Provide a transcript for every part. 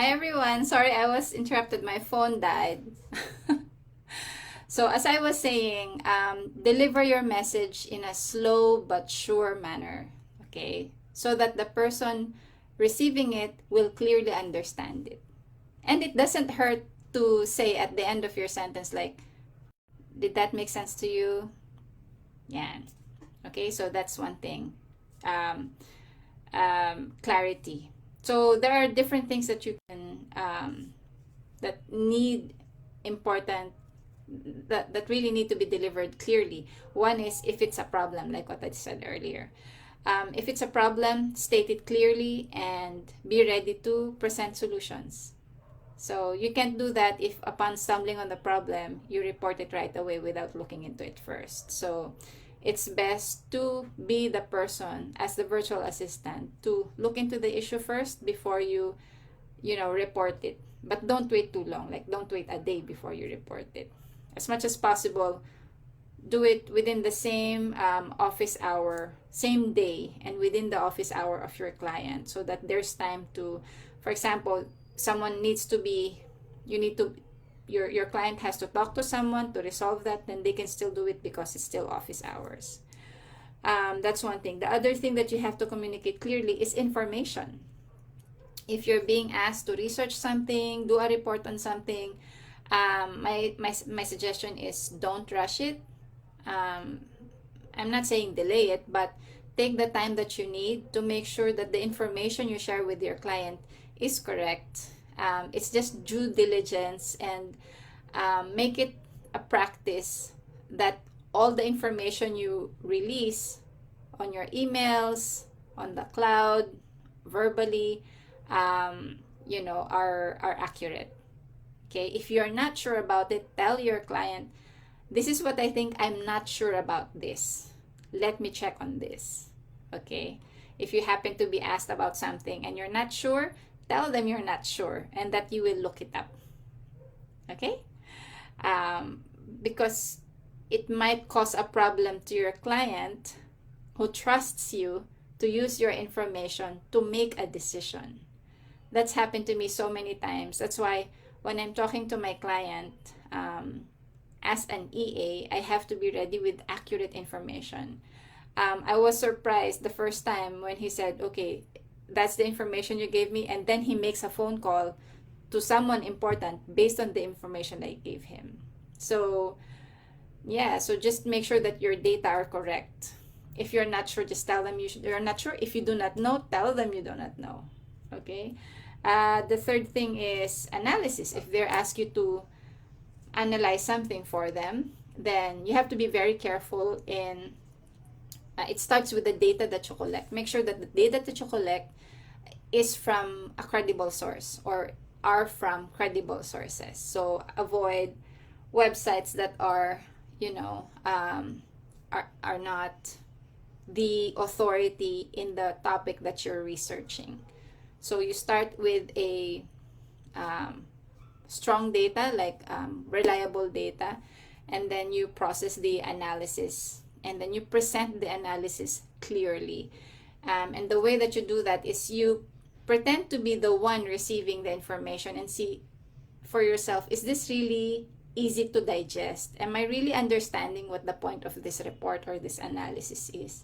Hi everyone. Sorry, I was interrupted. My phone died. So as I was saying, deliver your message in a slow but sure manner, okay? So that the person receiving it will clearly understand it. And it doesn't hurt to say at the end of your sentence like, did that make sense to you? Yeah. Okay, so that's one thing. Um, Clarity. So there are different things that you can that need important that really need to be delivered clearly. One is if it's a problem, like what I said earlier. If it's a problem, state it clearly and be ready to present solutions. So you can't do that if upon stumbling on the problem, you report it right away without looking into it first. So it's best to be the person as the virtual assistant to look into the issue first before you report it. But don't wait too long. Like don't wait a day before you report it. As much as possible, do it within the same office hour, same day, and within the office hour of your client so that there's time to, for example, someone needs to be, you need to, your client has to talk to someone to resolve that, then they can still do it because it's still office hours. That's one thing. The other thing that you have to communicate clearly is information. If you're being asked to research something, do a report on something, my suggestion is don't rush it. um, I'm not saying delay it, but take the time that you need to make sure that the information you share with your client is correct. It's just due diligence, and make it a practice that all the information you release on your emails, on the cloud, verbally, are accurate. Okay, if you're not sure about it, tell your client, this is what I think, I'm not sure about this. Let me check on this. Okay? If you happen to be asked about something and you're not sure, tell them you're not sure and that you will look it up. Okay? Because it might cause a problem to your client who trusts you to use your information to make a decision. That's happened to me so many times. That's why when I'm talking to my client, as an EA, I have to be ready with accurate information. I was surprised the first time when he said, okay, that's the information you gave me. And then he makes a phone call to someone important based on the information I gave him. So, yeah, so just make sure that your data are correct. If you're not sure, just tell them you're not sure. If you do not know, tell them you do not know. Okay? The third thing is analysis. If they're asked you to analyze something for them, then you have to be very careful in it starts with the data that you collect. Make sure that the data that you collect is from a credible source or are from credible sources. So avoid websites that are, are not the authority in the topic that you're researching. So you start with a strong data, like reliable data, and then you process the analysis, and then you present the analysis clearly. And the way that you do that is you pretend to be the one receiving the information and see for yourself, is this really easy to digest? Am I really understanding what the point of this report or this analysis is?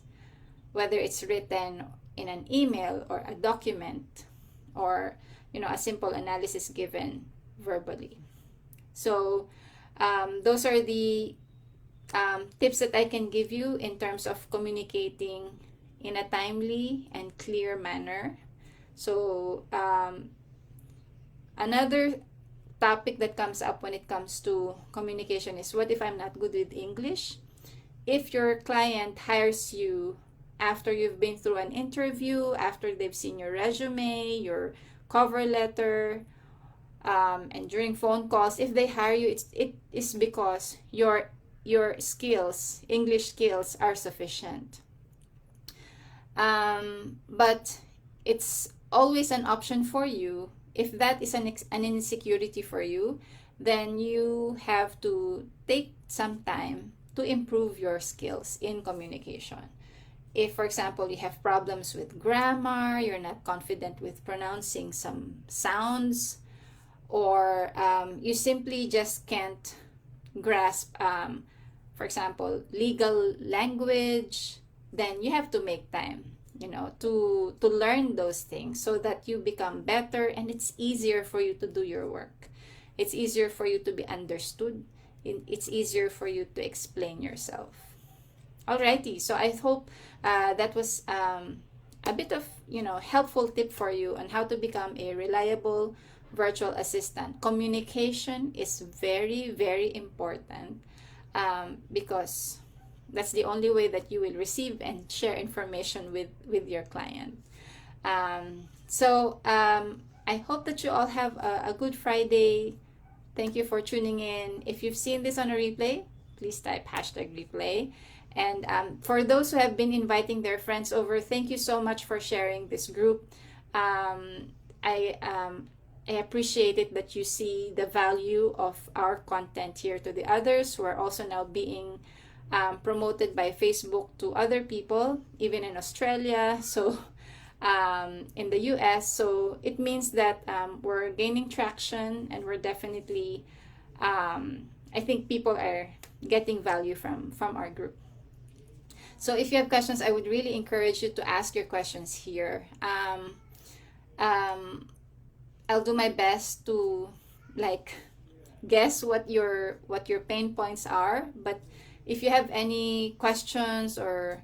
Whether it's written in an email or a document, or a simple analysis given verbally. So those are the tips that I can give you in terms of communicating in a timely and clear manner. So another topic that comes up when it comes to communication is, what if I'm not good with English? If your client hires you after you've been through an interview, after they've seen your resume, your cover letter, and during phone calls, if they hire you, it is because your skills, English skills, are sufficient. But it's always an option for you. If that is an insecurity for you, then you have to take some time to improve your skills in communication. if, for example, you have problems with grammar, you're not confident with pronouncing some sounds, or you simply just can't grasp, for example, legal language, then you have to make time, to learn those things so that you become better and it's easier for you to do your work. It's easier for you to be understood. It's easier for you to explain yourself. Alrighty, so I hope that was a bit of helpful tip for you on how to become a reliable virtual assistant. Communication is very, very important, because that's the only way that you will receive and share information with your client. I hope that you all have a good Friday. Thank you for tuning in. If you've seen this on a replay, please type #replay. And for those who have been inviting their friends over, thank you so much for sharing this group. I appreciate it that you see the value of our content here to the others who are also now being promoted by Facebook to other people, even in Australia, so in the US. So it means that we're gaining traction, and we're definitely, I think people are getting value from our group. So if you have questions, I would really encourage you to ask your questions here. I'll do my best to guess what your pain points are. But if you have any questions or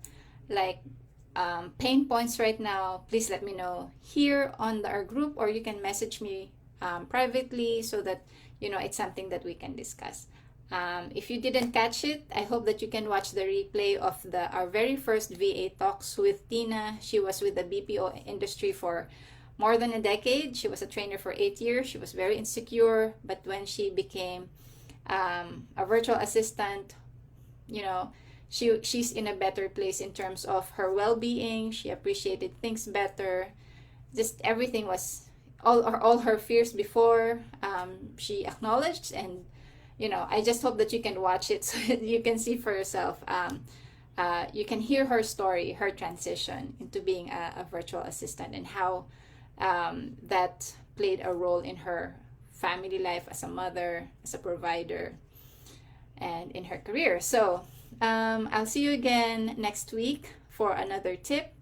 pain points right now, please let me know here on our group, or you can message me privately so that it's something that we can discuss. If you didn't catch it, I hope that you can watch the replay of our very first VA Talks with Tina. She was with the BPO industry for more than a decade. She was a trainer for 8 years. She was very insecure, but when she became a virtual assistant, she's in a better place in terms of her well-being. She appreciated things better. Just everything was all her fears before, she acknowledged. And I just hope that you can watch it so that you can see for yourself. You can hear her story, her transition into being a virtual assistant, and how that played a role in her family life as a mother, as a provider, and in her career. So I'll see you again next week for another tip.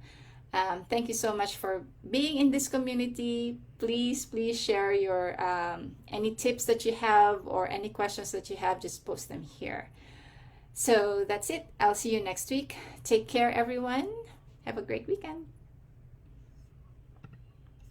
Thank you so much for being in this community. Please share your any tips that you have or any questions that you have. Just post them here. So that's it. I'll see you next week. Take care, everyone. Have a great weekend.